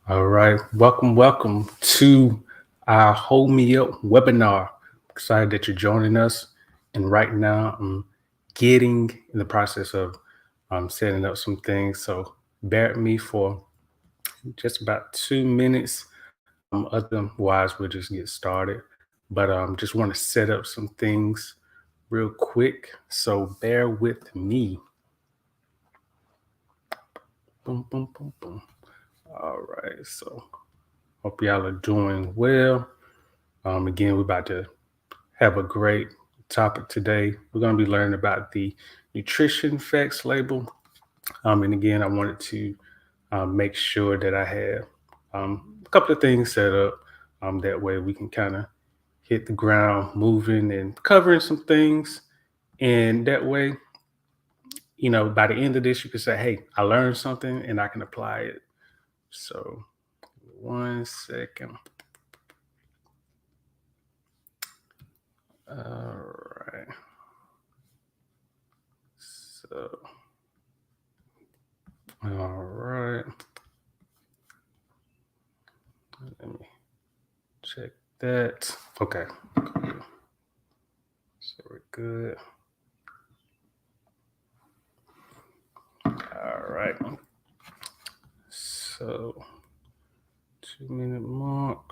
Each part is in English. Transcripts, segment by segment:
All right. Welcome to our Hold Me Up webinar. Excited that you're joining us. And right now, I'm getting in the process of setting up some things. So bear with me for just about 2 minutes. Otherwise, we'll just get started. But just want to set up some things real quick. So bear with me. Boom, boom, boom, boom. All right. So hope y'all are doing well. Again, we're about to have a great topic today. We're going to be learning about the nutrition facts label. And again, I wanted to make sure that I have a couple of things set up. That way we can kind of hit the ground moving and covering some things. And that way, by the end of this, you can say, hey, I learned something and I can apply it. So, 1 second. All right. So, all right. Let me check that. Okay. Cool. So we're good. All right. So 2 minute mark.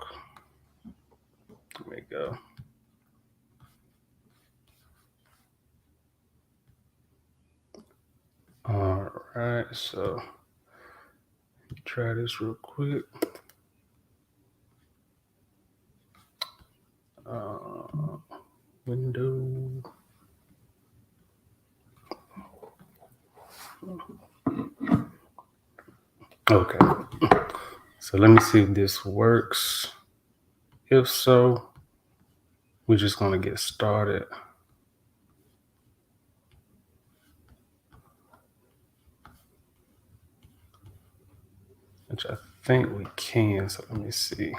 There we go. All right. So try this real quick. Window. Okay. So let me see if this works. If so, we're just going to get started. Which I think we can. So let me see.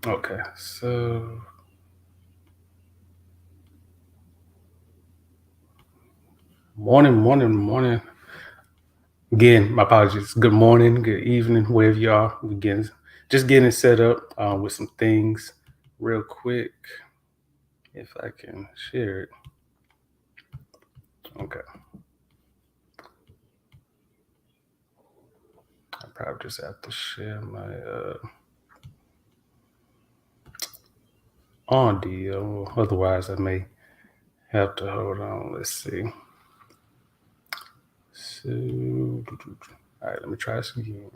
Okay. So morning. Again, my apologies. Good morning, good evening, wherever you are. Just getting set up with some things real quick. If I can share it. Okay. I probably just have to share my audio. Otherwise, I may have to hold on. Let's see. So, all right, let me try this again.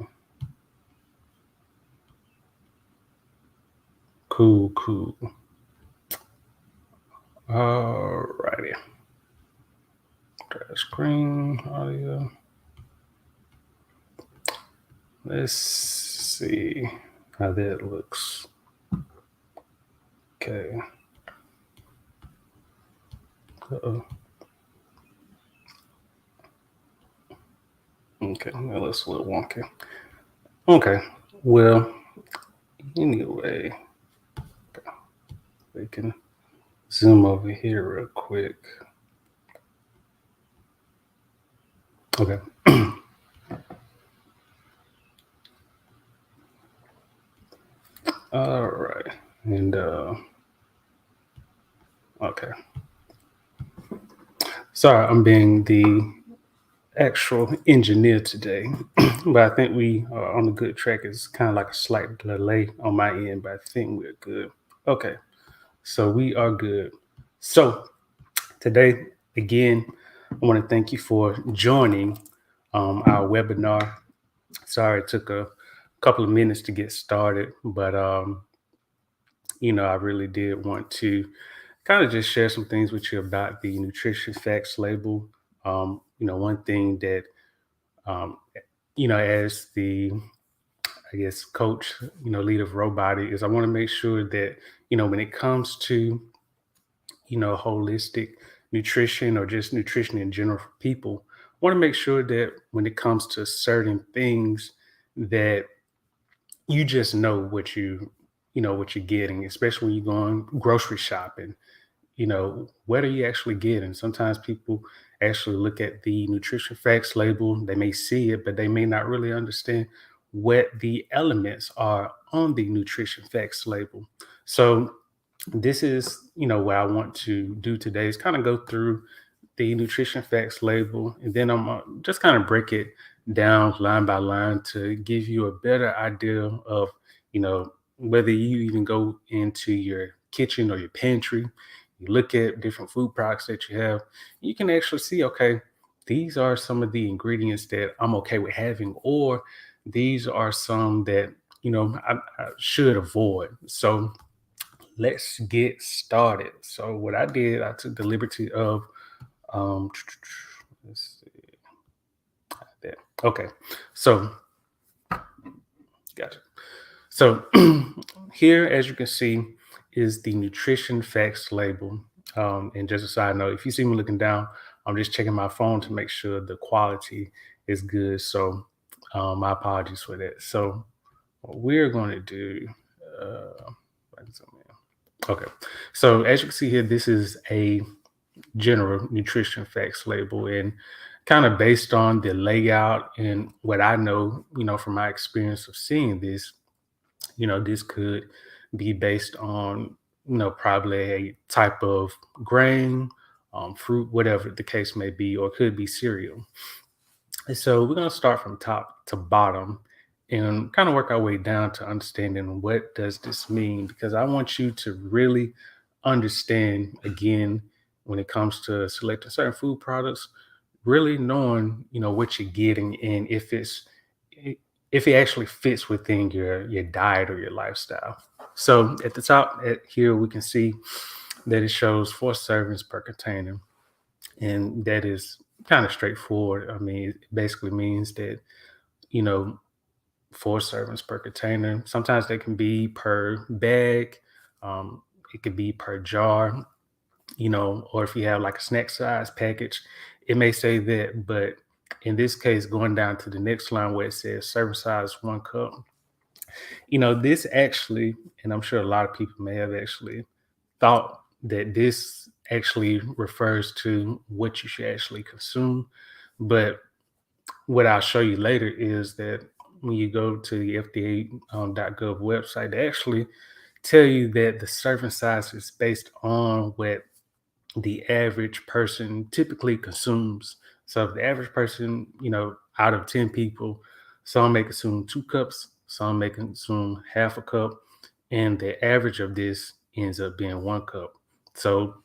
Cool. All righty. Try screen audio. Let's see how that looks. Okay. Uh-oh. Okay, well, that's a little wonky. Okay, well, anyway, okay. We can zoom over here real quick. Okay. All right, and okay. Sorry, I'm being the actual engineer today, but I think we are on a good track. It's kind of like a slight delay on my end, but I think we're good. Okay, so we are good. So today, again, I want to thank you for joining our webinar. Sorry, it took a couple of minutes to get started, but I really did want to kind of just share some things with you about the nutrition facts label. One thing that as the I guess coach, leader of Robody is I want to make sure that when it comes to holistic nutrition or just nutrition in general for people, I want to make sure that when it comes to certain things that you just know what you're getting, especially when you're going grocery shopping. What are you actually getting? Sometimes people actually look at the nutrition facts label. They may see it, but they may not really understand what the elements are on the nutrition facts label. So this is, what I want to do today is kind of go through the nutrition facts label, and then I'm just kind of break it down line by line to give you a better idea of, whether you even go into your kitchen or your pantry, you look at different food products that you have, you can actually see, okay, these are some of the ingredients that I'm okay with having, or these are some that, I should avoid. So let's get started. So what I did, I took the liberty of um let's see that. Okay. So gotcha. So here, as you can see, is the nutrition facts label. And just a side note, if you see me looking down, I'm just checking my phone to make sure the quality is good. So my apologies for that. So what we're going to do, uh, okay. So as you can see here, this is a general nutrition facts label, and kind of based on the layout and what I know, from my experience of seeing this, this could be based on, probably a type of grain, fruit, whatever the case may be, or it could be cereal. And so we're going to start from top to bottom and kind of work our way down to understanding what does this mean, because I want you to really understand, again, when it comes to selecting certain food products, really knowing, what you're getting, and if it actually fits within your diet or your lifestyle. So at the top here we can see that it shows 4 servings per container, and that is kind of straightforward. I mean, it basically means that, you know 4 servings per container. Sometimes they can be per bag. It could be per jar, or if you have like a snack size package, it may say that. But in this case, going down to the next line where it says serving size 1 cup, this actually, and I'm sure a lot of people may have actually thought that this actually refers to what you should actually consume. But what I'll show you later is that when you go to the FDA.gov website, they actually tell you that the serving size is based on what the average person typically consumes. So if the average person, out of 10 people, some may consume 2 cups, some may consume half a cup, and the average of this ends up being 1 cup. So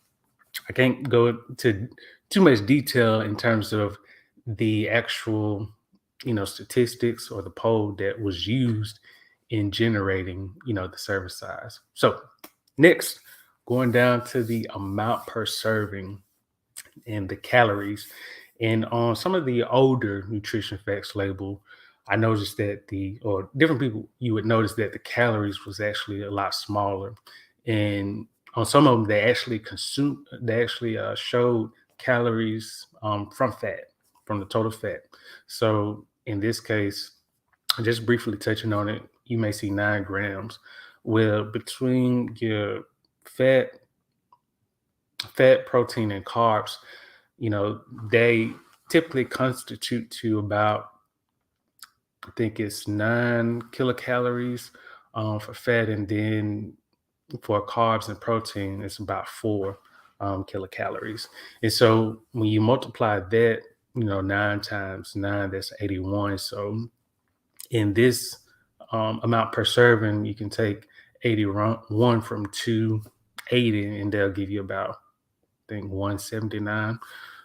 I can't go into too much detail in terms of the actual, statistics or the poll that was used in generating, the serving size. So next, going down to the amount per serving and the calories. And on some of the older nutrition facts label, I noticed that or different people, you would notice that the calories was actually a lot smaller. And on some of them, they actually showed calories from fat, from the total fat. So in this case, just briefly touching on it, you may see 9 grams. Well, between your fat, protein, and carbs, they typically constitute to about, I think it's 9 kilocalories for fat, and then for carbs and protein, it's about 4 kilocalories. And so when you multiply that, 9 times 9, that's 81. So in this amount per serving, you can take 81 from 280, and they'll give you about, I think, 179,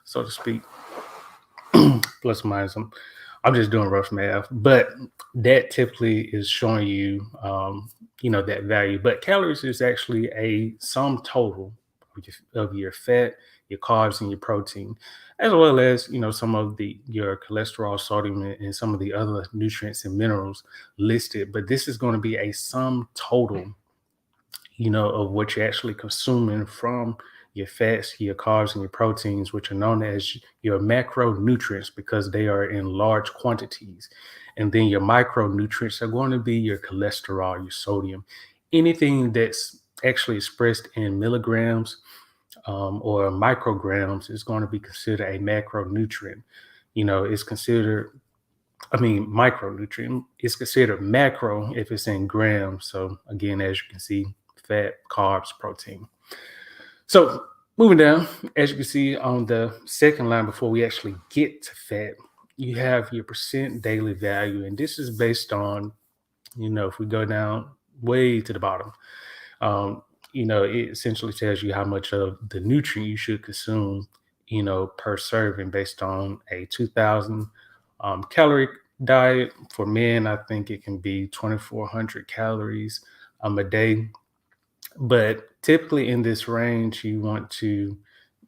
so to speak, plus or minus. I'm just doing rough math, but that typically is showing you, that value. But calories is actually a sum total of your fat, your carbs, and your protein, as well as, some of your cholesterol, sodium, and some of the other nutrients and minerals listed. But this is going to be a sum total, of what you're actually consuming from your fats, your carbs, and your proteins, which are known as your macronutrients because they are in large quantities. And then your micronutrients are going to be your cholesterol, your sodium, anything that's actually expressed in milligrams. or micrograms is going to be considered a macronutrient. It's considered, micronutrient is considered macro if it's in grams. So again, as you can see, fat, carbs, protein. So moving down, as you can see on the second line before we actually get to fat, you have your percent daily value. And this is based on, if we go down way to the bottom, um, it essentially tells you how much of the nutrient you should consume, per serving based on a 2,000 calorie diet. For men, I think it can be 2,400 calories a day. But typically in this range,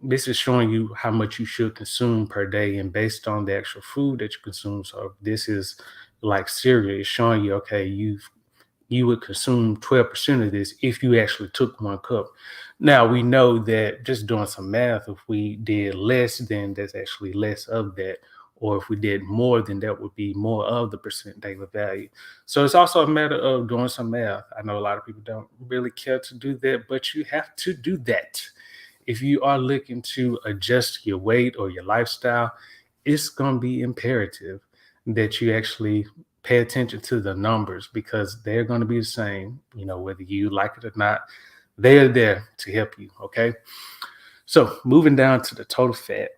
this is showing you how much you should consume per day and based on the actual food that you consume. So if this is like cereal, it's showing you, okay, you would consume 12% of this if you actually took 1 cup. Now we know that just doing some math, if we did less, then there's actually less of that. Or if we did more, then that would be more of the percent daily value. So it's also a matter of doing some math. I know a lot of people don't really care to do that, but you have to do that. If you are looking to adjust your weight or your lifestyle, it's going to be imperative that you actually pay attention to the numbers because they're going to be the same, whether you like it or not. They're there to help you. Okay. So moving down to the total fat.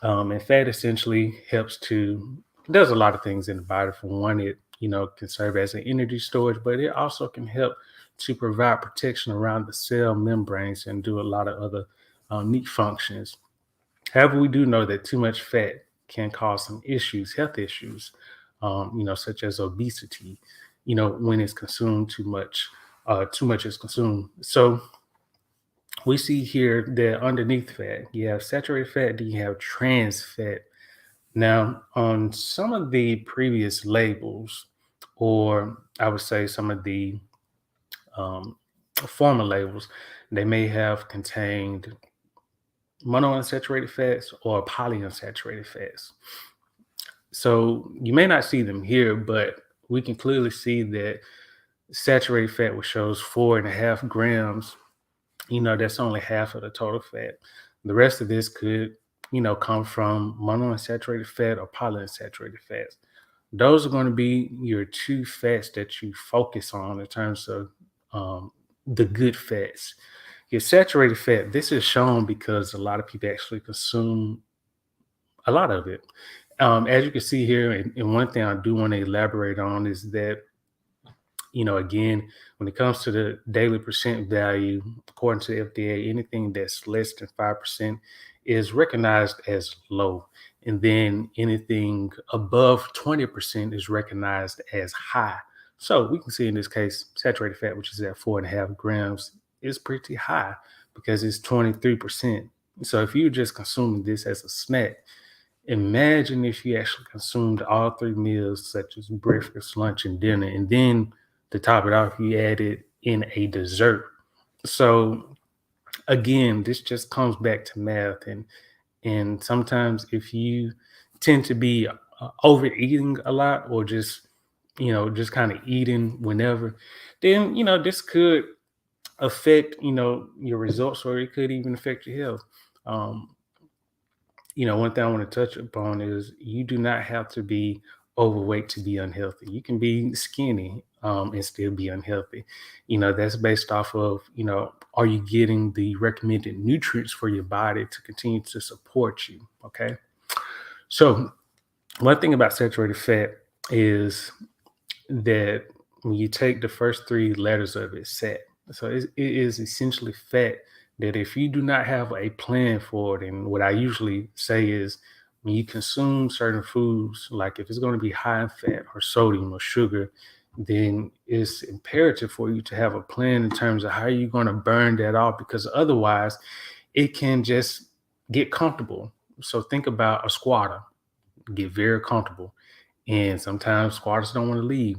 And fat essentially does a lot of things in the body. For one, it, can serve as an energy storage, but it also can help to provide protection around the cell membranes and do a lot of other neat functions. However, we do know that too much fat can cause some issues, health issues, such as obesity, when it's consumed too much is consumed. So we see here that underneath fat, you have saturated fat, then you have trans fat. Now, on some of the previous labels, or I would say some of the um, former labels, they may have contained monounsaturated fats or polyunsaturated fats. So you may not see them here, but we can clearly see that saturated fat, which shows 4.5 grams, that's only half of the total fat. The rest of this could, come from monounsaturated fat or polyunsaturated fats. Those are going to be your two fats that you focus on in terms of the good fats. Your saturated fat, this is shown because a lot of people actually consume a lot of it. As you can see here, and one thing I do want to elaborate on is that, again, when it comes to the daily percent value, according to the FDA, anything that's less than 5% is recognized as low. And then anything above 20% is recognized as high. So we can see in this case, saturated fat, which is at 4.5 grams, is pretty high because it's 23%. So if you're just consuming this as a snack, imagine if you actually consumed all 3 meals, such as breakfast, lunch, and dinner, and then to top it off, you added in a dessert. So again, this just comes back to math, and sometimes if you tend to be overeating a lot, or just kind of eating whenever, then this could affect your results, or it could even affect your health. Um, one thing I want to touch upon is you do not have to be overweight to be unhealthy. You can be skinny and still be unhealthy. That's based off of, are you getting the recommended nutrients for your body to continue to support you? Okay. So, one thing about saturated fat is that when you take the first 3 letters of it, sat, so it is essentially fat that if you do not have a plan for it, and what I usually say is when you consume certain foods, like if it's going to be high in fat or sodium or sugar, then it's imperative for you to have a plan in terms of how you're going to burn that off, because otherwise it can just get comfortable. So think about a squatter, get very comfortable. And sometimes squatters don't want to leave.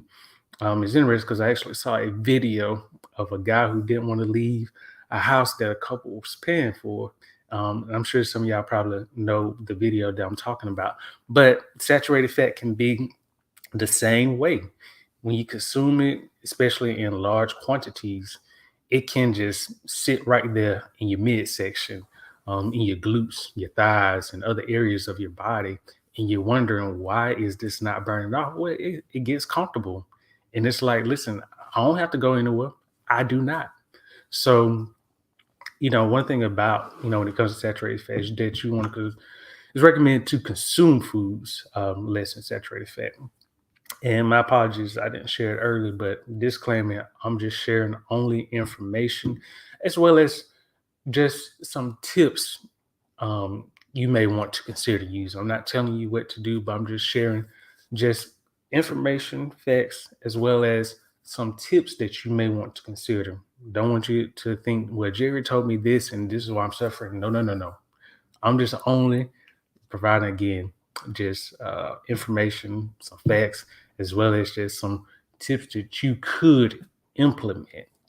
It's interesting because I actually saw a video of a guy who didn't want to leave a house that a couple was paying for. I'm sure some of y'all probably know the video that I'm talking about. But saturated fat can be the same way. When you consume it, especially in large quantities, it can just sit right there in your midsection, in your glutes, your thighs, and other areas of your body. And you're wondering, why is this not burning off? Well, it gets comfortable. And it's like, listen, I don't have to go anywhere. I do not. So, one thing about, when it comes to saturated fats that you want to, it's recommended to consume foods less than saturated fat. And my apologies, I didn't share it earlier, but disclaimer, I'm just sharing only information as well as just some tips you may want to consider using. I'm not telling you what to do, but I'm just sharing just information, facts, as well as some tips that you may want to consider. Don't want you to think, well, Jerry told me this and this is why I'm suffering. No, no, no, no. I'm just only providing, again, just information, some facts, as well as just some tips that you could implement.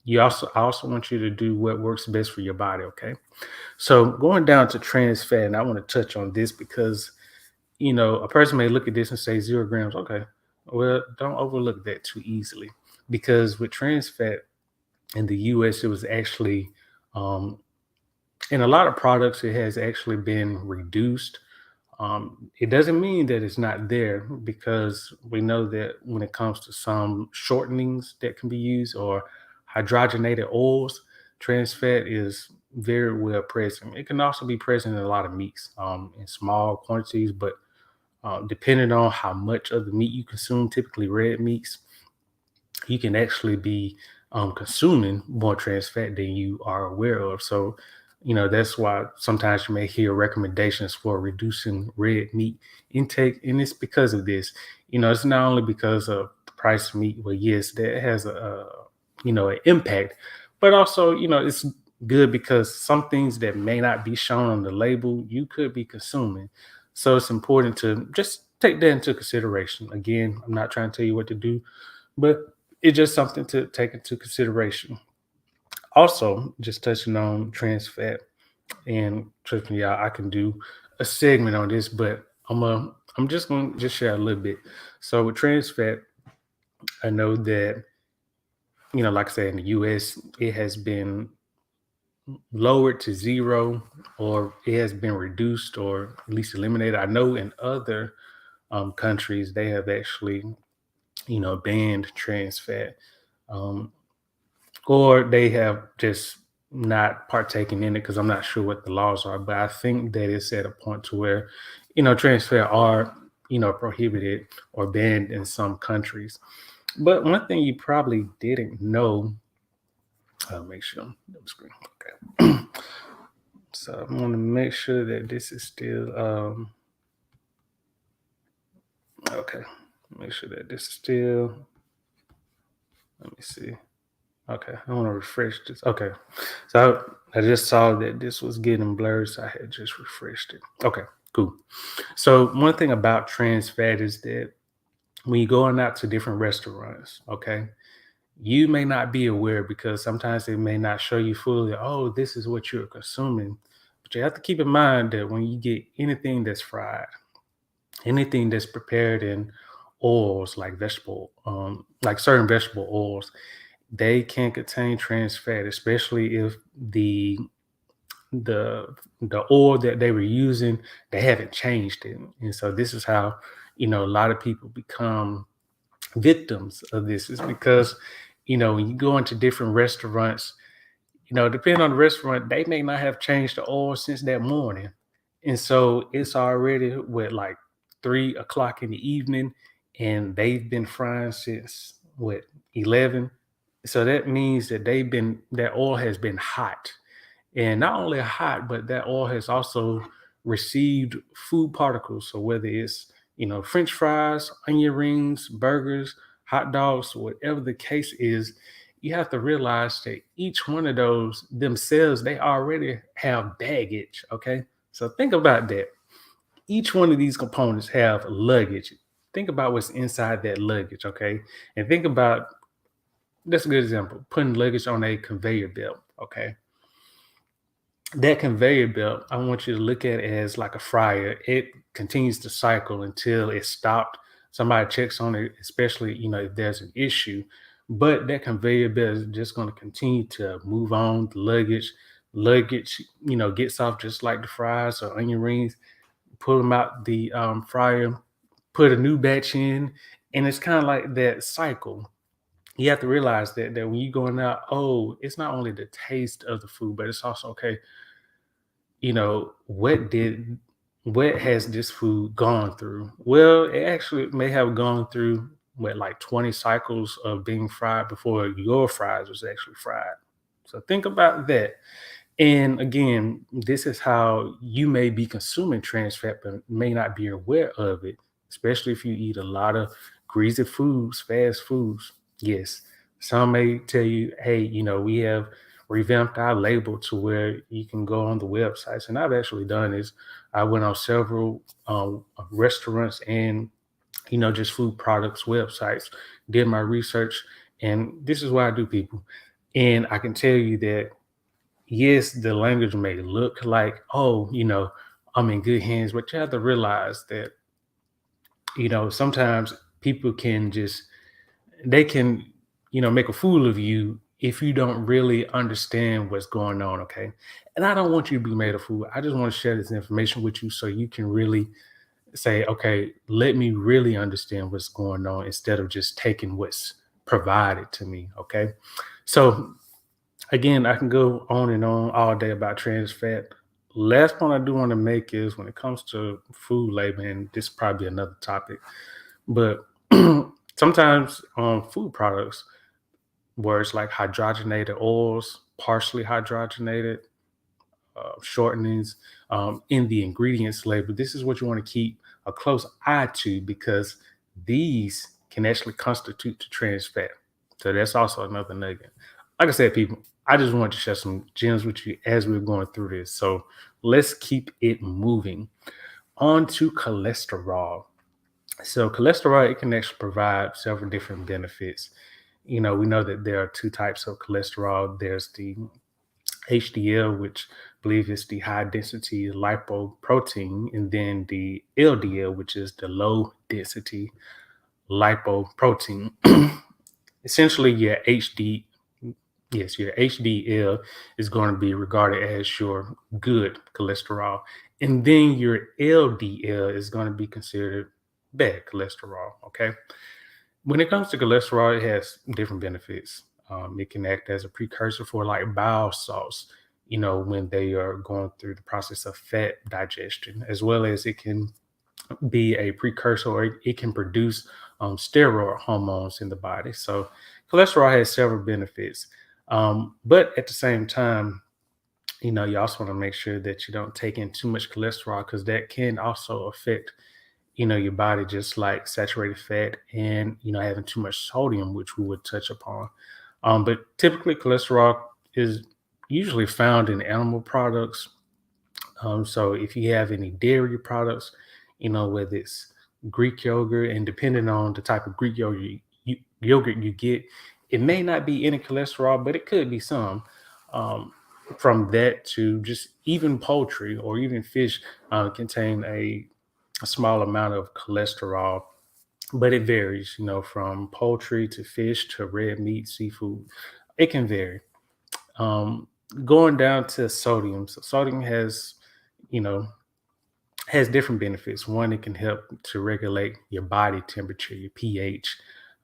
I also want you to do what works best for your body. Okay. So going down to trans fat, and I want to touch on this because a person may look at this and say 0 grams. Okay, well, don't overlook that too easily, because with trans fat in the U.S., it was actually in a lot of products, it has actually been reduced. It doesn't mean that it's not there, because we know that when it comes to some shortenings that can be used or hydrogenated oils, trans fat is very well present. It can also be present in a lot of meats in small quantities, but depending on how much of the meat you consume, typically red meats, you can actually be consuming more trans fat than you are aware of. So, that's why sometimes you may hear recommendations for reducing red meat intake. And it's because of this. It's not only because of the price of meat. Well, yes, that has an impact, but also, it's good because some things that may not be shown on the label, you could be consuming. So it's important to just take that into consideration. Again, I'm not trying to tell you what to do, but it's just something to take into consideration. Also, just touching on trans fat, and trust me, y'all, I can do a segment on this, but I'm just going to just share a little bit. So with trans fat, I know that, like I said, in the U.S., it has been lowered to zero, or it has been reduced or at least eliminated. I know in other countries they have actually, banned trans fat. Um, or they have just not partaken in it, because I'm not sure what the laws are. But I think that it's at a point to where, trans fat are, prohibited or banned in some countries. But one thing you probably didn't know, I'll make sure no screen. Okay. So I want to make sure that this is still okay. Make sure that this is still. Let me see. Okay, I want to refresh this. Okay, so I just saw that this was getting blurred, so I had just refreshed it. Okay, cool. So one thing about trans fat is that when you're going out to different restaurants, okay, you may not be aware, because sometimes they may not show you fully, oh, this is what you're consuming. But you have to keep in mind that when you get anything that's fried, anything that's prepared in oils like certain vegetable oils, they can contain trans fat, especially if the the oil that they were using, they haven't changed it. And so this is how, a lot of people become victims of this, is because, when you go into different restaurants, depending on the restaurant, they may not have changed the oil since that morning. And so it's already what, like 3 o'clock in the evening, and they've been frying since what, 11. So that means that that oil has been hot. And not only hot, but that oil has also received food particles. So whether it's, French fries, onion rings, burgers, hot dogs, whatever the case is, you have to realize that each one of those themselves, they already have baggage. Okay. So think about that. Each one of these components have luggage. Think about what's inside that luggage. Okay. And think about, that's a good example, putting luggage on a conveyor belt. Okay. That conveyor belt, I want you to look at it as like a fryer. It continues to cycle until it's stopped. Somebody checks on it, especially, if there's an issue. But that conveyor belt is just going to continue to move on. The luggage, gets off just like the fries or onion rings. Pull them out the fryer, put a new batch in, and it's kind of like that cycle. You have to realize that when you're going out, oh, it's not only the taste of the food, but it's also okay. What has this food gone through? Well, it actually may have gone through what, like 20 cycles of being fried before your fries was actually fried. So think about that. And again, this is how you may be consuming trans fat, but may not be aware of it, especially if you eat a lot of greasy foods, fast foods. Yes, some may tell you, hey, we have revamped our label to where you can go on the websites. And I've actually done this. I went on several restaurants and, just food products websites, did my research. And this is what I do, people. And I can tell you that yes, the language may look like, oh, I'm in good hands, but you have to realize that, sometimes people can they can, make a fool of you if you don't really understand what's going on. Okay. And I don't want you to be made a fool. I just want to share this information with you so you can really say, okay, let me really understand what's going on instead of just taking what's provided to me. Okay. So again, I can go on and on all day about trans fat. Last point I do want to make is when it comes to food labeling, this is probably another topic, but sometimes on food products, words like hydrogenated oils, partially hydrogenated, shortenings in the ingredients label, this is what you want to keep a close eye to because these can actually constitute the trans fat. So that's also another nugget. Like I said, people, I just wanted to share some gems with you as we're going through this. So let's keep it moving. On to cholesterol. So cholesterol, it can actually provide several different benefits. We know that there are two types of cholesterol. There's the HDL, which I believe is the high density lipoprotein, and then the LDL, which is the low density lipoprotein. Essentially, your HDL is going to be regarded as your good cholesterol, and then your LDL is going to be considered bad cholesterol. Okay. When it comes to cholesterol, it has different benefits. It can act as a precursor for like bile salts, when they are going through the process of fat digestion, as well as it can be a precursor or it can produce steroid hormones in the body. So cholesterol has several benefits. But at the same time, you also want to make sure that you don't take in too much cholesterol because that can also affect your body, just like saturated fat and having too much sodium, which we would touch upon. But typically cholesterol is usually found in animal products. So if you have any dairy products, whether it's Greek yogurt, and depending on the type of Greek yogurt you get, it may not be any cholesterol, but it could be some. Um, from that to just even poultry or even fish contain a small amount of cholesterol, but it varies, from poultry to fish to red meat, seafood. It can vary. Um, Going down to sodium. So sodium you know, has different benefits. One, it can help to regulate your body temperature, your pH.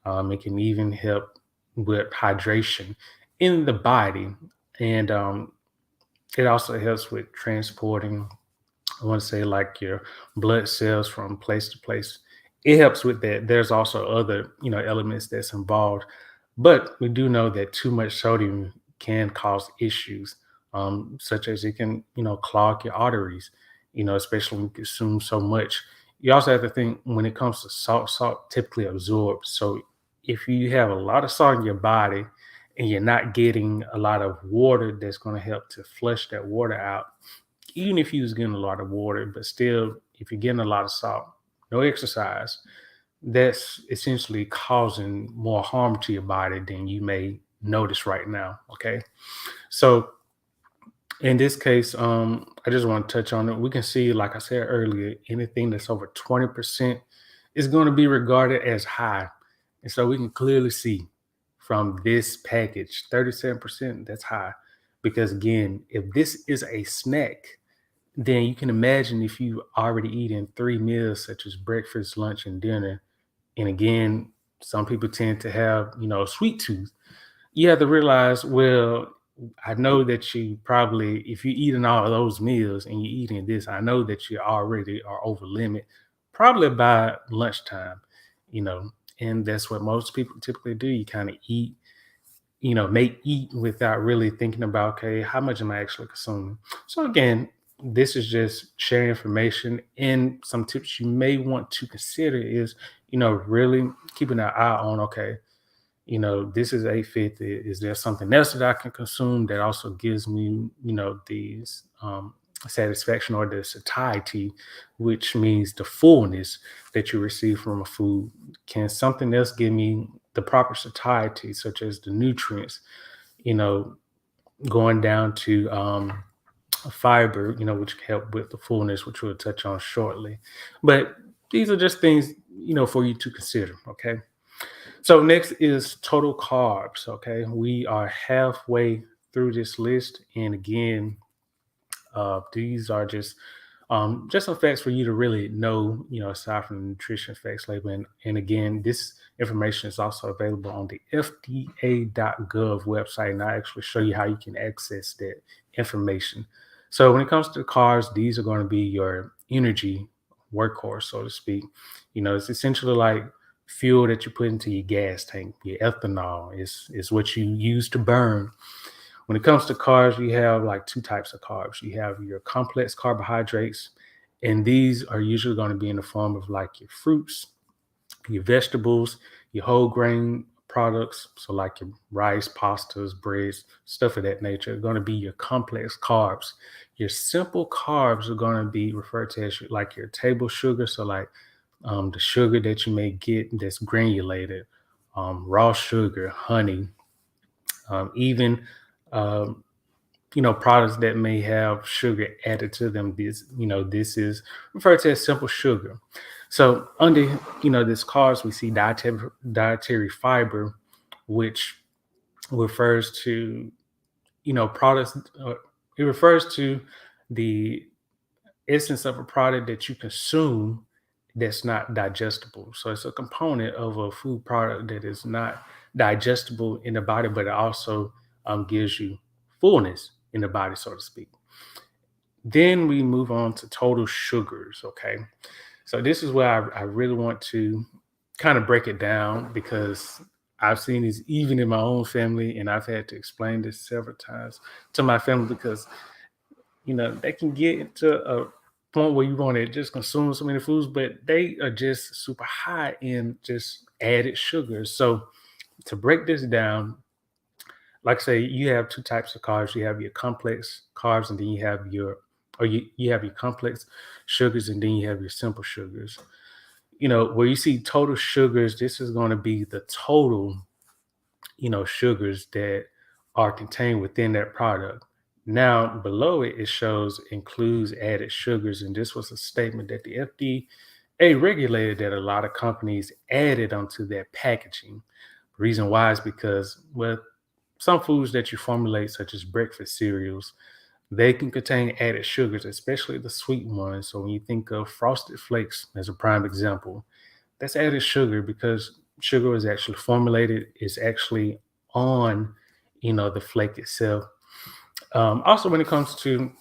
It can even help with hydration in the body. And it also helps with transporting, I want to say, like your blood cells from place to place. It helps with that. There's also other, elements that's involved, but we do know that too much sodium can cause issues, such as it can, clog your arteries, especially when you consume so much. You also have to think when it comes to salt typically absorbs. So if you have a lot of salt in your body and you're not getting a lot of water that's going to help to flush that water out, even if you was getting a lot of water, but still, if you're getting a lot of salt, no exercise, that's essentially causing more harm to your body than you may notice right now. Okay. So in this case, I just want to touch on it. We can see, like I said earlier, anything that's over 20% is going to be regarded as high. And so we can clearly see from this package. 37%, that's high. Because again, if this is a snack, then you can imagine if you already eating 3 meals, such as breakfast, lunch, and dinner. And again, some people tend to have, sweet tooth. You have to realize, well, I know that you probably, if you're eating all of those meals and you're eating this, I know that you already are over limit, probably by lunchtime, you know, and that's what most people typically do. You kind of eat, may eat without really thinking about, okay, how much am I actually consuming? So again, this is just sharing information, and some tips you may want to consider is, really keeping an eye on, okay, this is 850. Is there something else that I can consume that also gives me, these satisfaction or the satiety, which means the fullness that you receive from a food? Can something else give me the proper satiety, such as the nutrients, you know, going down to fiber, which can help with the fullness, which we'll touch on shortly. But these are just things, for you to consider. Okay. So next is total carbs. Okay, we are halfway through this list, and again, these are just some facts for you to really know. Aside from the nutrition facts label, and again, this information is also available on the FDA.gov website, and I actually show you how you can access that information. So when it comes to carbs, these are going to be your energy workhorse, so to speak. It's essentially like fuel that you put into your gas tank. Your ethanol is what you use to burn. When it comes to carbs, you have like two types of carbs. You have your complex carbohydrates, and these are usually going to be in the form of like your fruits, your vegetables, your whole grain products. So like your rice, pastas, breads, stuff of that nature are going to be your complex carbs. Your simple carbs are going to be referred to as like your table sugar. So like the sugar that you may get that's granulated, raw sugar, honey, even um, products that may have sugar added to them. This is referred to as simple sugar. So under this carbs, we see dietary fiber, which refers to products. It refers to the essence of a product that you consume that's not digestible. So it's a component of a food product that is not digestible in the body, but it also gives you fullness in the body, so to speak. Then we move on to total sugars. Okay. So this is where I really want to kind of break it down, because I've seen this even in my own family, and I've had to explain this several times to my family, because they can get into a point where you want to just consume so many foods, but they are just super high in just added sugars. So to break this down, like I say, you have two types of carbs. You have your complex carbs, and then you have your complex sugars, and then you have your simple sugars. Where you see total sugars, this is going to be the total sugars that are contained within that product. Now, below it, it shows includes added sugars. And this was a statement that the FDA regulated that a lot of companies added onto their packaging. The reason why is because, well, some foods that you formulate, such as breakfast cereals, they can contain added sugars, especially the sweet ones. So when you think of Frosted Flakes as a prime example, that's added sugar, because sugar is actually formulated, is actually on, the flake itself. Also, when it comes to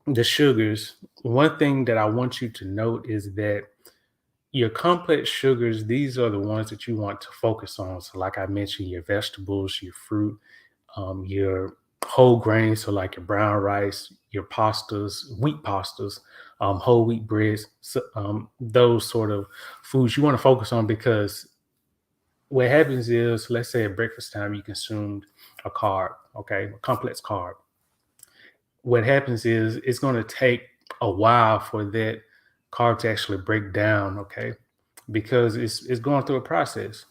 the sugars, one thing that I want you to note is that your complex sugars, these are the ones that you want to focus on. So, like I mentioned, your vegetables, your fruit, your whole grains, so like your brown rice, your pastas, wheat pastas, whole wheat breads, so, those sort of foods you want to focus on, because what happens is, let's say at breakfast time you consumed a carb, okay, a complex carb. What happens is it's going to take a while for that carb to actually break down, okay, because it's going through a process,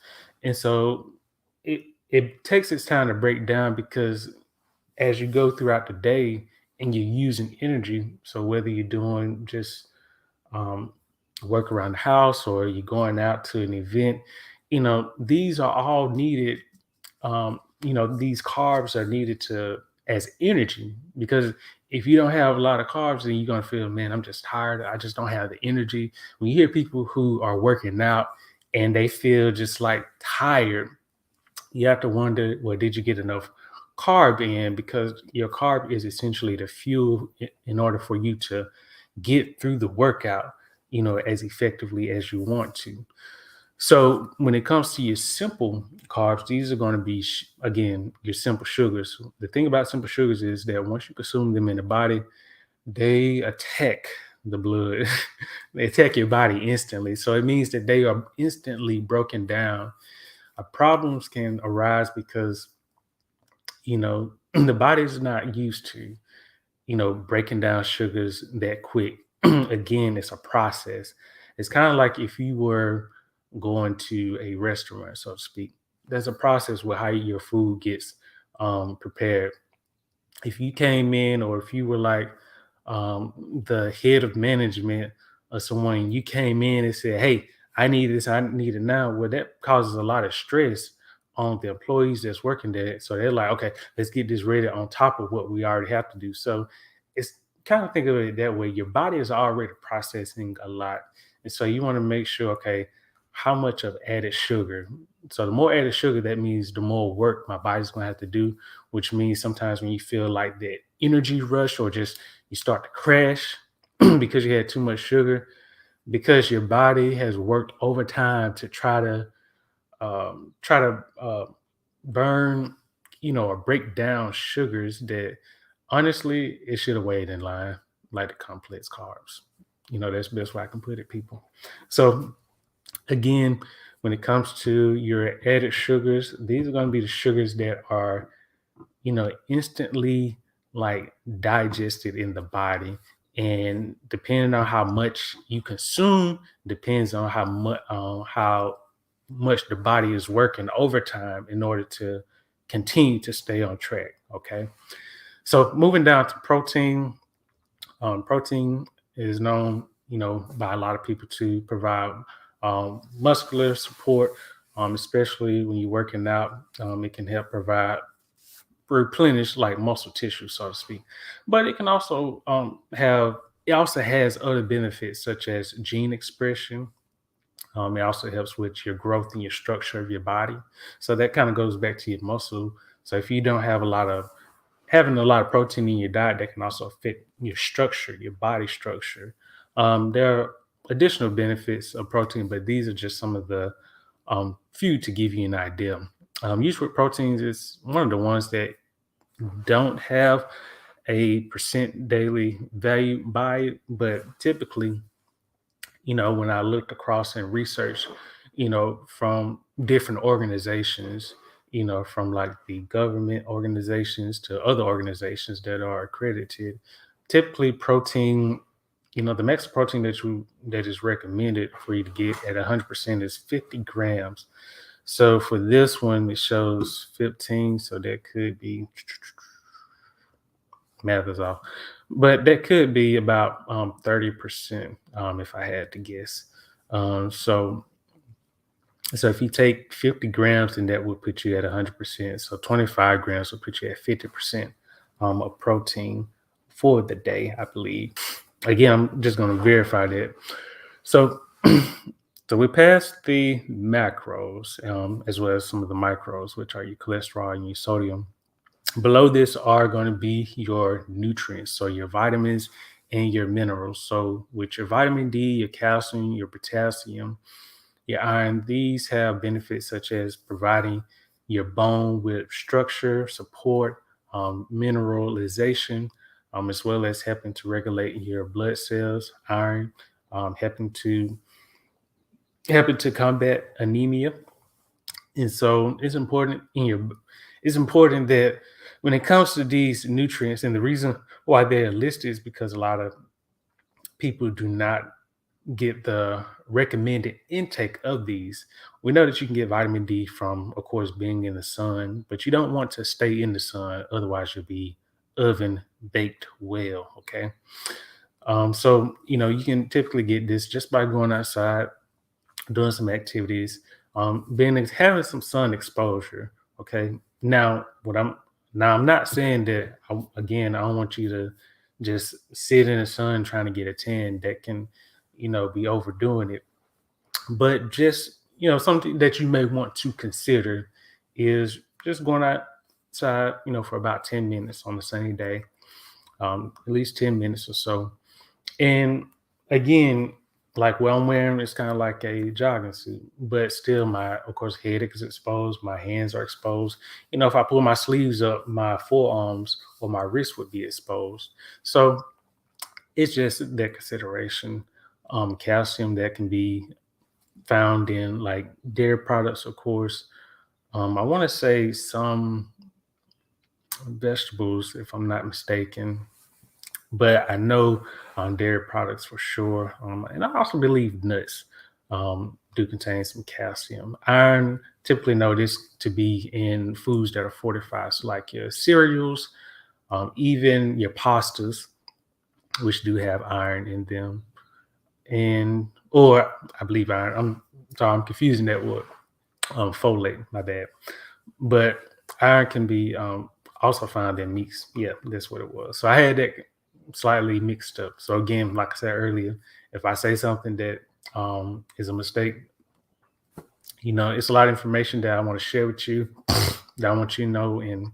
and so it takes its time to break down, because as you go throughout the day and you're using energy, so whether you're doing just um, work around the house or you're going out to an event, these are all needed these carbs are needed to as energy, because if you don't have a lot of carbs, then you're gonna feel, man, I'm just tired. I just don't have the energy. When you hear people who are working out and they feel just like tired, you have to wonder, well, did you get enough carb in? Because your carb is essentially the fuel in order for you to get through the workout, as effectively as you want to. So when it comes to your simple carbs, these are going to be again your simple sugars. The thing about simple sugars is that once you consume them in the body, they attack the blood. They attack your body instantly. So it means that they are instantly broken down. Problems can arise because the body is not used to breaking down sugars that quick. Again, it's a process. It's kind of like if you were going to a restaurant, so to speak. There's a process with how your food gets prepared. If you came in, or if you were like the head of management or someone, and you came in and said, "Hey, I need this, I need it now," well, that causes a lot of stress on the employees that's working there. So they're like, "Okay, let's get this ready on top of what we already have to do." So it's kind of, think of it that way. Your body is already processing a lot, and so you want to make sure, okay, how much of added sugar. So the more added sugar, that means the more work my body's gonna have to do, which means sometimes when you feel like that energy rush, or just you start to crash because you had too much sugar, because your body has worked overtime to try to burn, or break down sugars that honestly it should have weighed in line, like the complex carbs. That's the best way I can put it, people. So again, when it comes to your added sugars, these are going to be the sugars that are, instantly like digested in the body. And depending on how much you consume, depends on how much the body is working overtime in order to continue to stay on track. Okay. So moving down to protein. Protein is known, by a lot of people to provide muscular support, especially when you're working out. It can help provide replenish like muscle tissue, so to speak. But it can also it also has other benefits such as gene expression. It also helps with your growth and your structure of your body. So that kind of goes back to your muscle. So if you don't have having a lot of protein in your diet, that can also affect your structure, your body structure. There are additional benefits of protein, but these are just some of the few to give you an idea. Usually proteins is one of the ones that don't have a percent daily value by it, but typically, when I looked across and researched, from different organizations, from like the government organizations to other organizations that are accredited, typically protein, the max protein that is recommended for you to get at 100% is 50 grams. So for this one, it shows 15, so that could be, math is off, but that could be about 30%, if I had to guess. Um, so so if you take 50 grams, then that would put you at 100%. So 25 grams will put you at 50% of protein for the day, I believe. Again, I'm just going to verify that. So so we passed the macros, as well as some of the micros, which are your cholesterol and your sodium. Below this are going to be your nutrients, so your vitamins and your minerals. So with your vitamin D, your calcium, your potassium, your iron, these have benefits such as providing your bone with structure, support, mineralization, as well as helping to regulate your blood cells. Iron, helping to combat anemia. And so it's important that when it comes to these nutrients, and the reason why they're listed is because a lot of people do not get the recommended intake of these. We know that you can get vitamin D from, of course, being in the sun, but you don't want to stay in the sun, otherwise you'll be oven baked well. Okay. So you can typically get this just by going outside, doing some activities, having some sun exposure. Okay. I'm not saying that again, I don't want you to just sit in the sun trying to get a tan. That can, be overdoing it. But just, something that you may want to consider is just going outside, for about 10 minutes on the sunny day, at least 10 minutes or so. And again, like what I'm wearing is kind of like a jogging suit, but still my, of course, head is exposed, my hands are exposed. If I pull my sleeves up, my forearms or my wrist would be exposed. So it's just that consideration. Calcium that can be found in like dairy products, of course. I want to say some vegetables, if I'm not mistaken, but I know dairy products for sure. And I also believe nuts do contain some calcium. Iron, typically know this to be in foods that are fortified, so like your cereals, even your pastas, which do have iron in them. And, or I believe iron. I'm sorry, I'm confusing that with folate, my bad. But iron can be also found in meats. Yeah, that's what it was. So I had that slightly mixed up. So again, like I said earlier, if I say something that is a mistake, it's a lot of information that I want to share with you, that I want you to know. And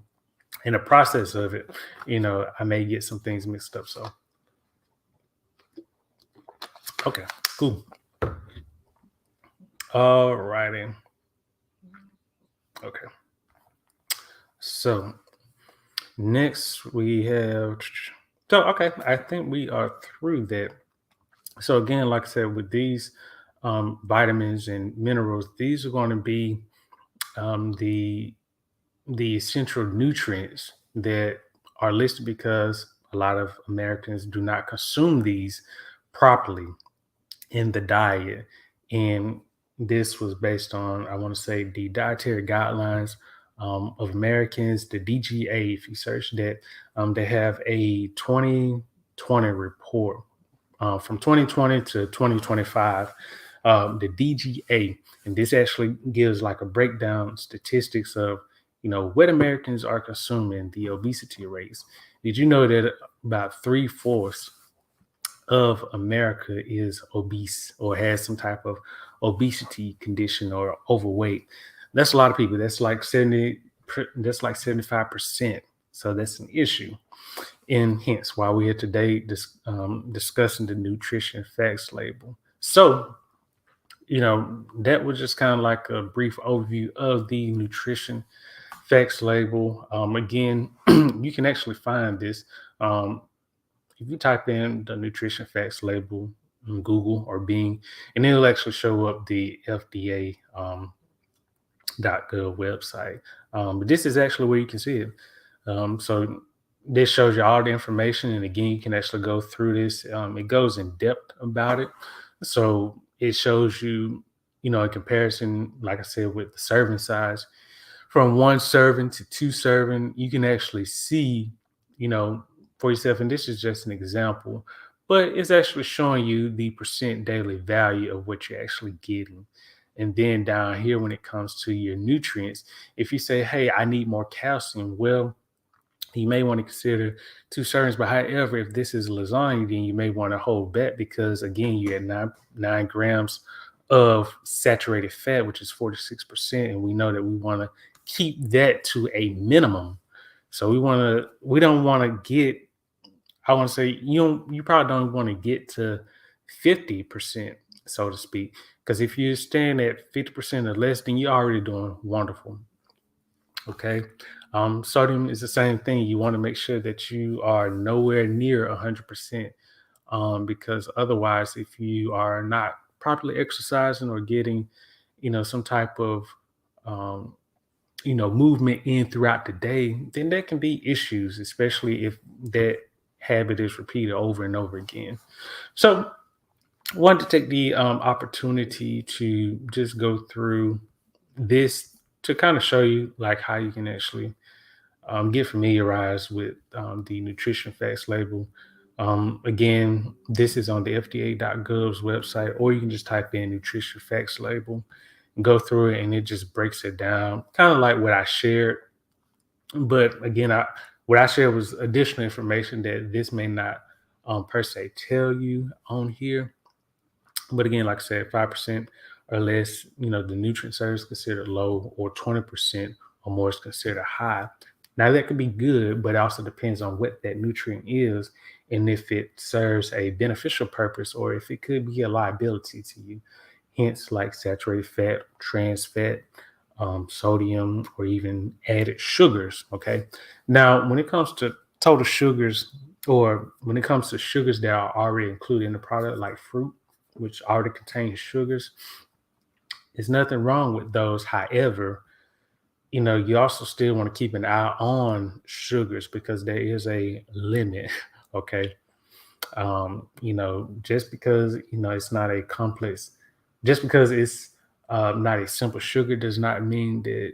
in the process of it, I may get some things mixed up. So okay, cool. All righty. Okay. So next we have, so okay, I think we are through that. So again, like I said, with these vitamins and minerals, these are going to be the essential nutrients that are listed because a lot of Americans do not consume these properly in the diet. And this was based on, I want to say, the dietary guidelines of Americans, the DGA. If you search that, they have a 2020 report from 2020 to 2025, the DGA, and this actually gives like a breakdown statistics of what Americans are consuming, the obesity rates. Did you know that about three-fourths of America is obese or has some type of obesity condition or overweight? That's a lot of people. That's like 70. That's like 75%. So that's an issue. And hence why we're here today discussing the nutrition facts label. So, that was just kind of like a brief overview of the nutrition facts label. Again, you can actually find this. If you type in the nutrition facts label in Google or Bing, and it'll actually show up the FDA .gov website. But this is actually where you can see it. So this shows you all the information, and again, you can actually go through this. It goes in depth about it, so it shows you, in comparison, like I said, with the serving size, from one serving to two serving, you can actually see, you know, for yourself. And this is just an example, but it's actually showing you the percent daily value of what you're actually getting. And then down here, when it comes to your nutrients, if you say, hey, I need more calcium, well, you may want to consider two servings. But however, if this is lasagna, then you may want to hold back because again, you had nine grams of saturated fat, which is 46%. And we know that we want to keep that to a minimum. So we don't want to get, I want to say, you probably don't want to get to 50%, so to speak. Because if you're staying at 50% or less, then you're already doing wonderful. Okay. Sodium is the same thing. You want to make sure that you are nowhere near 100%, because otherwise, if you are not properly exercising or getting, some type of, um, movement in throughout the day, then there can be issues, especially if that habit is repeated over and over again. So, I wanted to take the opportunity to just go through this to kind of show you like how you can actually get familiarized with the nutrition facts label. Again, this is on the FDA.gov's website, or you can just type in nutrition facts label. go through it and it just breaks it down, kind of like what I shared. But again, what I shared was additional information that this may not per se tell you on here. But again, like I said, 5% or less, the nutrient service is considered low, or 20% or more is considered high. Now that could be good, but it also depends on what that nutrient is and if it serves a beneficial purpose or if it could be a liability to you. Hence, like saturated fat, trans fat, sodium, or even added sugars. Okay. Now, when it comes to total sugars, or when it comes to sugars that are already included in the product, like fruit, which already contains sugars, there's nothing wrong with those. However, you also still want to keep an eye on sugars because there is a limit. Okay. Just because, it's not a complex, just because it's not a simple sugar does not mean that,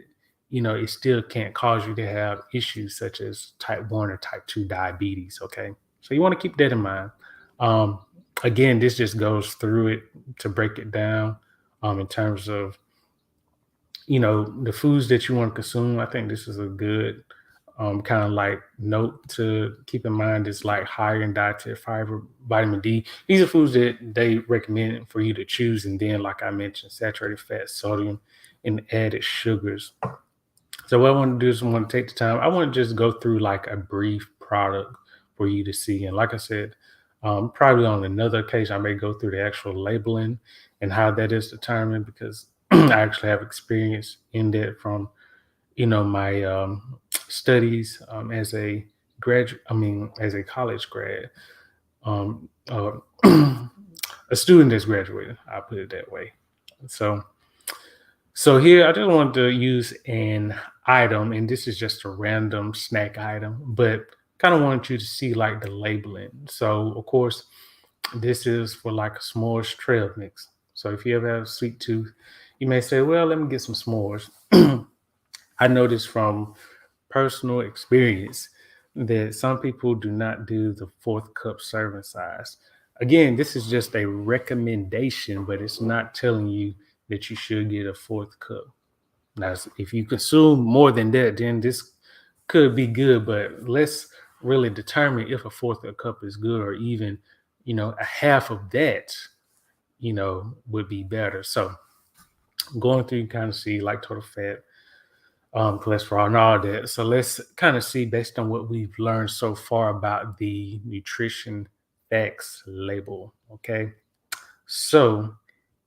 it still can't cause you to have issues such as type 1 or type 2 diabetes. Okay. So you want to keep that in mind. Um, Again, this just goes through it to break it down in terms of, the foods that you want to consume. I think this is a good kind of like note to keep in mind. Is like higher in dietary fiber, vitamin D. These are foods that they recommend for you to choose. And then, like I mentioned, saturated fat, sodium, and added sugars. So what I want to do is I want to take the time. I want to just go through like a brief product for you to see. And like I said, probably on another occasion, I may go through the actual labeling and how that is determined, because I actually have experience in that from, my studies as a graduate, as a college grad, um, uh, a student that's graduated, I'll put it that way. So, so here I just wanted to use an item, and this is just a random snack item, but kind of wanted you to see like the labeling. So of course, this is for like a s'mores trail mix. So if you ever have a sweet tooth, you may say, well, let me get some s'mores. I noticed from personal experience that some people do not do the fourth cup serving size. Again, this is just a recommendation, but it's not telling you that you should get a fourth cup. Now, if you consume more than that, then this could be good, but let's really determine if a fourth of a cup is good, or even, a half of that, would be better. So going through, you kind of see like total fat, cholesterol, and all that. So let's kind of see based on what we've learned so far about the nutrition facts label. Okay. So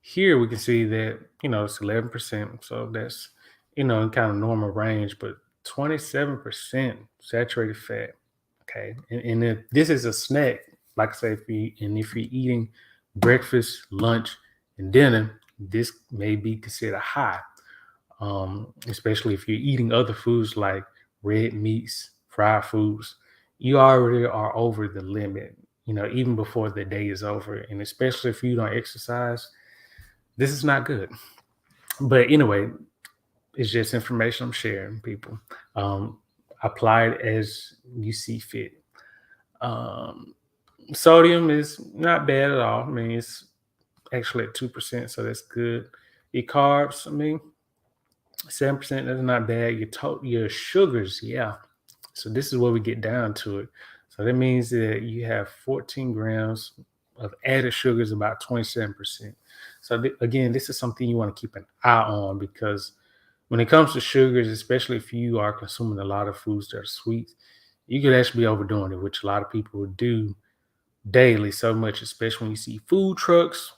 here we can see that, it's 11%. So that's, in kind of normal range, but 27% saturated fat. Okay. And if this is a snack, like I say, if you're eating breakfast, lunch, and dinner, this may be considered high, especially if you're eating other foods like red meats, fried foods. You already are over the limit, even before the day is over. And especially if you don't exercise, this is not good. But anyway, it's just information I'm sharing, people. Apply it as you see fit. Um, Sodium is not bad at all. I mean, it's actually at 2%, so that's good. Your carbs, 7%, that's not bad. Your sugars, yeah. So this is where we get down to it. So that means that you have 14 grams of added sugars, about 27%. So again, this is something you want to keep an eye on, because when it comes to sugars, especially if you are consuming a lot of foods that are sweet, you could actually be overdoing it, which a lot of people do daily so much, especially when you see food trucks.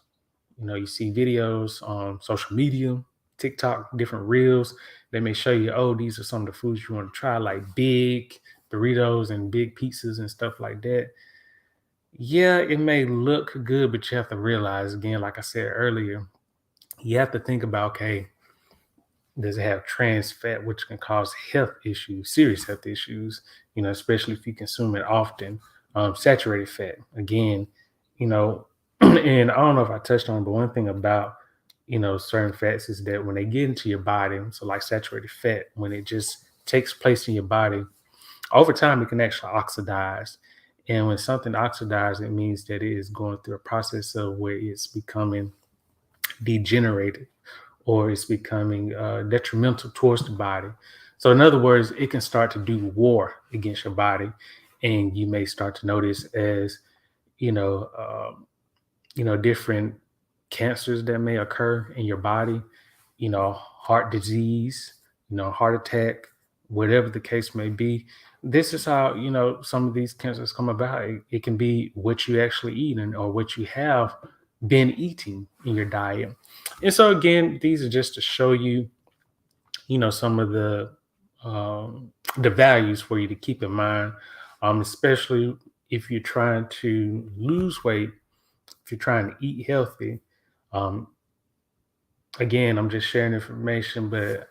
You see videos on social media, TikTok, different reels. They may show you, oh, these are some of the foods you want to try, like big burritos and big pizzas and stuff like that. Yeah, it may look good, but you have to realize, again, like I said earlier, you have to think about, okay, does it have trans fat, which can cause health issues, serious health issues, especially if you consume it often. Saturated fat, again, and I don't know if I touched on, but one thing about, certain fats is that when they get into your body, so like saturated fat, when it just takes place in your body, over time, it can actually oxidize. And when something oxidizes, it means that it is going through a process of where it's becoming degenerated, or it's becoming detrimental towards the body. So, in other words, it can start to do war against your body, and you may start to notice as you know, different cancers that may occur in your body, heart disease, heart attack, whatever the case may be. This is how, some of these cancers come about. It can be what you actually eat or what you have been eating in your diet. And so, again, these are just to show you, some of the values for you to keep in mind, especially if you're trying to lose weight, if you're trying to eat healthy. Um, Again, I'm just sharing information, but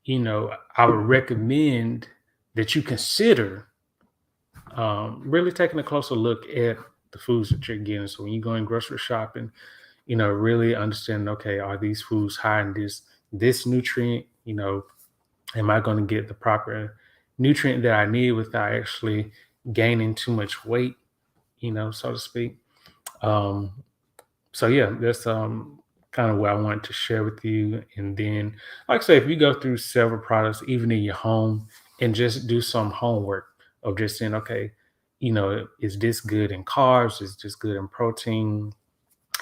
I would recommend that you consider really taking a closer look at the foods that you're getting. So when you're going grocery shopping, really understanding, okay, are these foods high in this nutrient? Am I going to get the proper nutrient that I need without actually gaining too much weight, so to speak? Um, so yeah, that's kind of what I wanted to share with you. And then, like I say, if you go through several products, even in your home, and just do some homework of just saying, okay, is this good in carbs? Is this good in protein?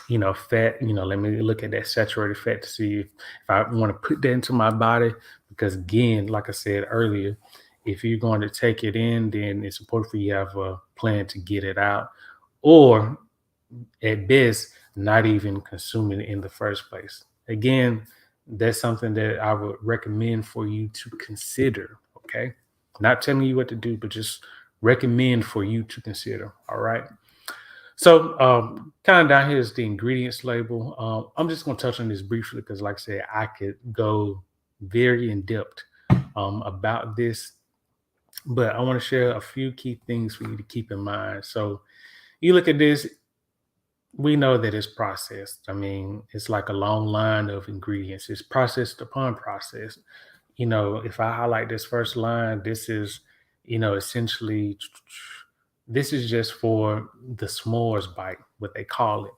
Fat, let me look at that saturated fat to see if I want to put that into my body. Because again, like I said earlier, if you're going to take it in, then it's important for you to have a plan to get it out. Or at best, not even consume it in the first place. Again, that's something that I would recommend for you to consider. Okay. Not telling you what to do, but just recommend for you to consider. All right. So, kind of down here is the ingredients label. I'm just going to touch on this briefly because, like I said, I could go very in depth about this, but I want to share a few key things for you to keep in mind. So, you look at this, we know that it's processed. I mean, it's like a long line of ingredients. It's processed upon processed. If I highlight this first line, this is, essentially, this is just for the s'mores bite, what they call it.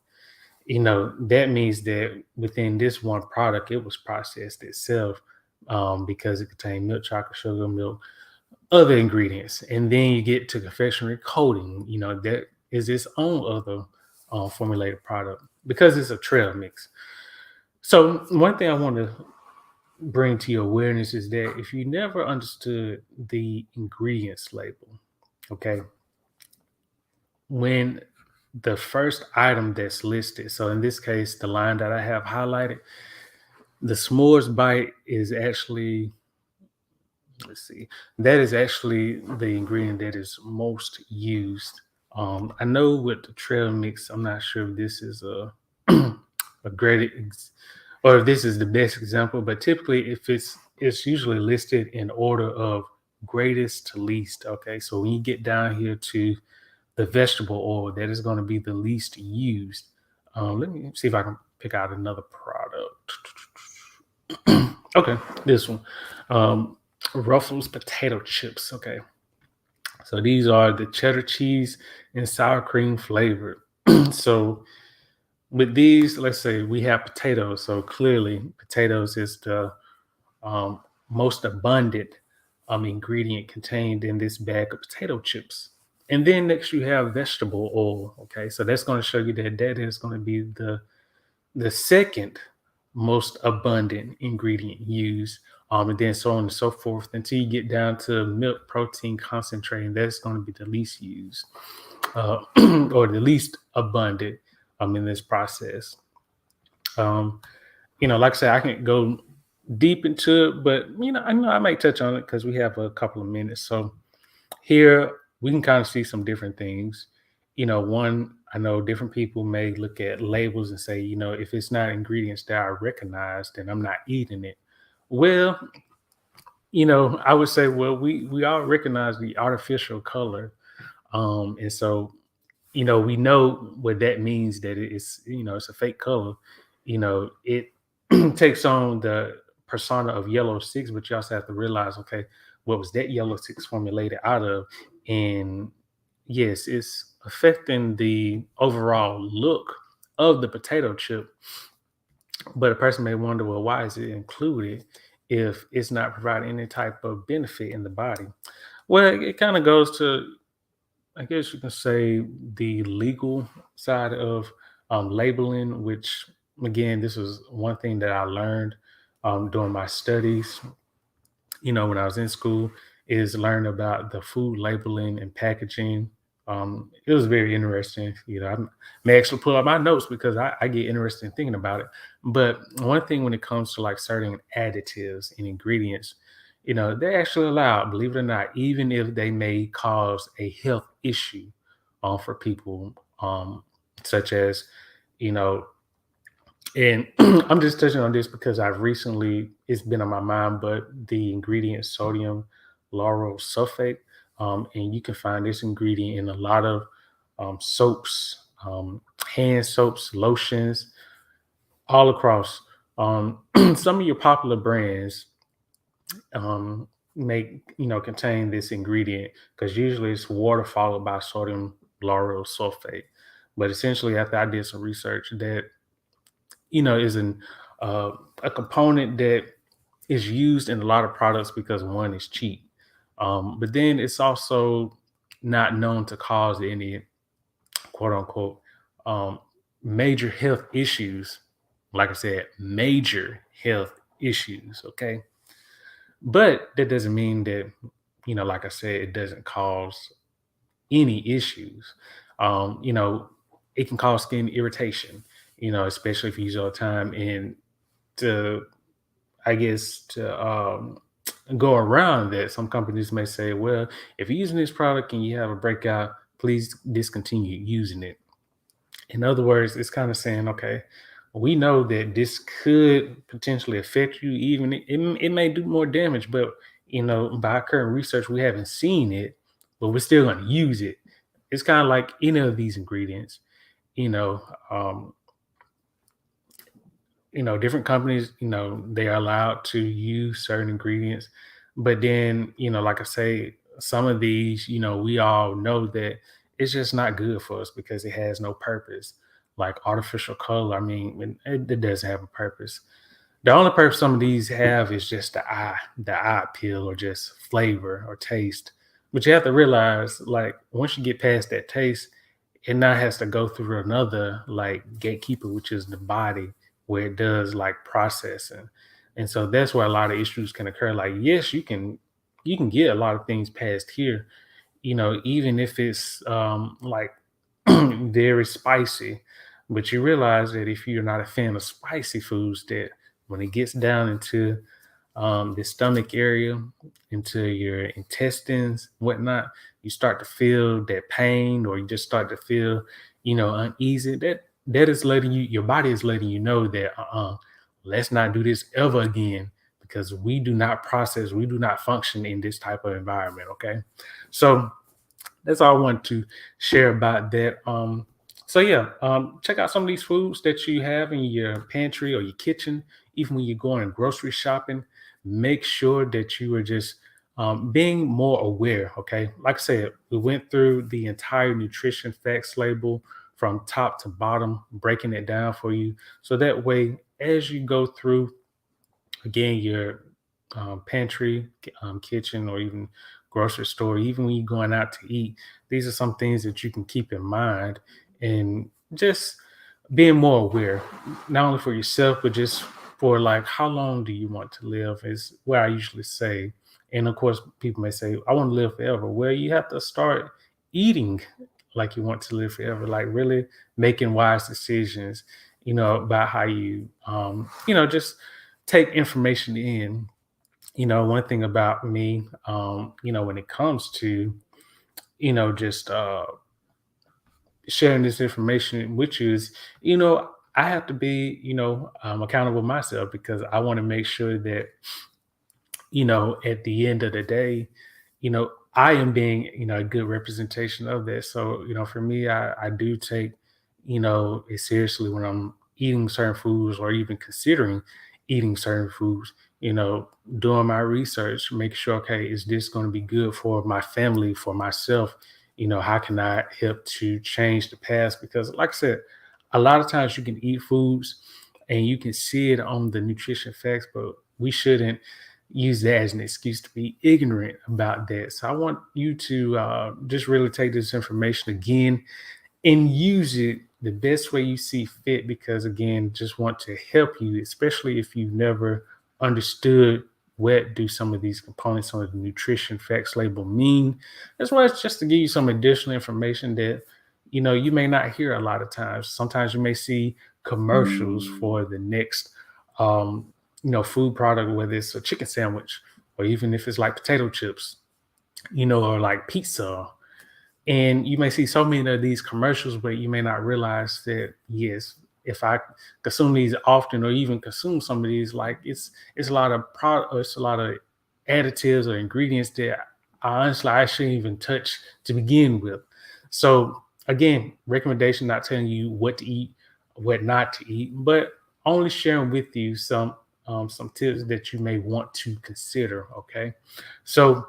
That means that within this one product, it was processed itself because it contained milk, chocolate, sugar, milk, other ingredients. And then you get to confectionery coating, that is its own other formulated product because it's a trail mix. So, one thing I want to bring to your awareness is that if you never understood the ingredients label, okay, when the first item that's listed, so in this case, the line that I have highlighted, the s'mores bite is actually, let's see, that is actually the ingredient that is most used. I know with the trail mix, I'm not sure if this is a a great or if this is the best example, but typically if it's usually listed in order of greatest to least. Okay, so when you get down here to the vegetable oil, that is going to be the least used. Let me see if I can pick out another product. Okay, this one. Ruffles potato chips. Okay, so these are the cheddar cheese and sour cream flavored. So with these, let's say we have potatoes. So clearly, potatoes is the um, most abundant ingredient contained in this bag of potato chips. And then next you have vegetable oil. Okay, so that's going to show you that that is going to be the second most abundant ingredient used, and then so on and so forth until you get down to milk protein concentrate, and that's going to be the least used or the least abundant in this process. Um, like I said, I can go deep into it, but I know I might touch on it because we have a couple of minutes. So here we can kind of see some different things. One, I know different people may look at labels and say, if it's not ingredients that I recognize, then I'm not eating it. Well, I would say, well, we all recognize the artificial color. And so, we know what that means, that it's a fake color. It takes on the persona of yellow six, but you also have to realize, okay, what was that yellow six formulated out of? And yes, it's affecting the overall look of the potato chip. But a person may wonder, well, why is it included if it's not providing any type of benefit in the body? Well, it kind of goes to, I guess you can say, the legal side of labeling, which, again, this was one thing that I learned during my studies, when I was in school, is learn about the food labeling and packaging. It was very interesting. I may actually pull out my notes because I get interested in thinking about it. But one thing when it comes to like certain additives and ingredients, they're actually allowed, believe it or not, even if they may cause a health issue for people, such as, you know, and I'm just touching on this because I've recently, it's been on my mind, but the ingredient sodium lauryl sulfate, and you can find this ingredient in a lot of soaps, hand soaps, lotions, all across. Some of your popular brands contain this ingredient because usually it's water followed by sodium lauryl sulfate. But essentially, after I did some research, that is uh, a component that is used in a lot of products because one is cheap, but then it's also not known to cause any quote unquote um, major health issues. Like I said, major health issues. Okay, but that doesn't mean that, like I said, it doesn't cause any issues. It can cause skin irritation. Especially if you use it all the time, and to I guess to go around that, some companies may say, well, if you're using this product and you have a breakout, please discontinue using it. In other words, it's kind of saying, okay, we know that this could potentially affect you, even it may do more damage, but by current research, we haven't seen it, but we're still going to use it. It's kind of like any of these ingredients, you know. Um, different companies, they're allowed to use certain ingredients, but then, like I say, some of these, we all know that it's just not good for us because it has no purpose. Like artificial color, I mean, it doesn't have a purpose. The only purpose some of these have is just the eye appeal, or just flavor or taste. But you have to realize, like, once you get past that taste, it now has to go through another like gatekeeper, which is the body, where it does like processing. And so that's where a lot of issues can occur. Like, yes, you can get a lot of things past here, even if it's like very spicy. But you realize that if you're not a fan of spicy foods, that when it gets down into the stomach area, into your intestines, whatnot, you start to feel that pain, or you just start to feel, uneasy. That is letting you, your body is letting you know that, let's not do this ever again, because we do not function in this type of environment. Okay, so that's all I want to share about that. So yeah, check out some of these foods that you have in your pantry or your kitchen, even when you're going grocery shopping. Make sure that you are just being more aware. Okay, like I said, we went through the entire nutrition facts label from top to bottom, breaking it down for you, so that way, as you go through again your pantry, kitchen, or even grocery store, even when you're going out to eat, these are some things that you can keep in mind, and just being more aware, not only for yourself, but just for like how long do you want to live, is what I usually say. And of course, people may say, I want to live forever. Well, you have to start eating like you want to live forever, like really making wise decisions, about how you, just take information in. One thing about me, when it comes to, just sharing this information with you, is, I have to be, accountable myself, because I want to make sure that, at the end of the day, I am being, a good representation of that. So, for me, I do take, it seriously when I'm eating certain foods, or even considering eating certain foods, doing my research, make sure, okay, is this going to be good for my family, for myself? How can I help to change the past? Because, like I said, a lot of times you can eat foods and you can see it on the nutrition facts, but we shouldn't use that as an excuse to be ignorant about that. So I want you to just really take this information again and use it the best way you see fit, because again, just want to help you, especially if you've never understood what do some of these components on the nutrition facts label mean, as well as just to give you some additional information that you may not hear a lot of times. Sometimes you may see commercials for the next food product, whether it's a chicken sandwich or even if it's like potato chips, or like pizza, and you may see so many of these commercials, but you may not realize that, yes, if I consume these often or even consume some of these, like it's a lot of product, or it's a lot of additives or ingredients that I shouldn't even touch to begin with. So again, recommendation, not telling you what to eat, what not to eat, but only sharing with you some tips that you may want to consider. Okay. So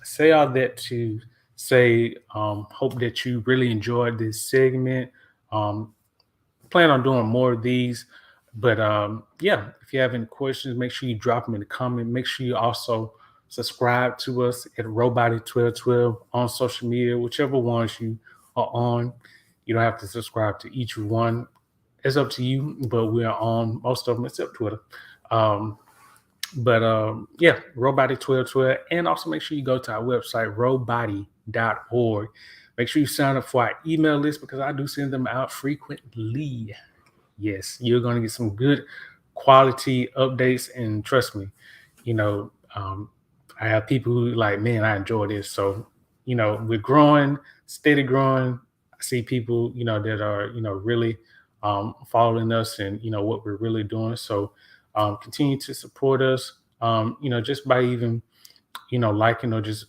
say all that to say, hope that you really enjoyed this segment. Um, Plan on doing more of these. But yeah, if you have any questions, make sure you drop them in the comment. Make sure you also subscribe to us at Robotic1212 on social media, whichever ones you are on. You don't have to subscribe to each one. It's up to you, but we're on most of them except Twitter. Um, but yeah, Robotic 1212. And also make sure you go to our website, robody.org. Make sure you sign up for our email list, because I do send them out frequently. Yes, you're going to get some good quality updates. And trust me, you know, um, I have people who like, man, I enjoy this. So, we're growing, steady growing. I see people, that are, really following us and, what we're really doing. So continue to support us, just by even, liking or just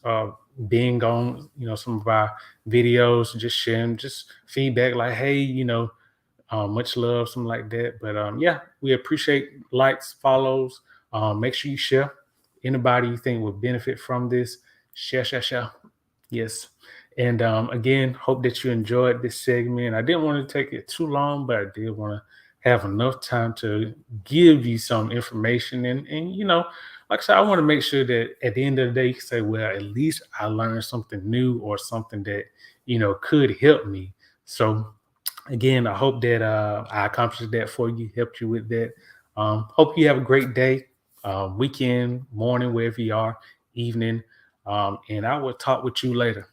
being on, some of our videos, just sharing, just feedback like, hey, much love, something like that. But yeah, we appreciate likes, follows. Make sure you share. Anybody you think would benefit from this, share, share, share. Yes. And again, hope that you enjoyed this segment. I didn't want to take it too long, but I did want to have enough time to give you some information. And like I said, I want to make sure that at the end of the day, you can say, well, at least I learned something new or something that, could help me. So again, I hope that I accomplished that for you, helped you with that. Hope you have a great day, weekend, morning, wherever you are, evening. And I will talk with you later.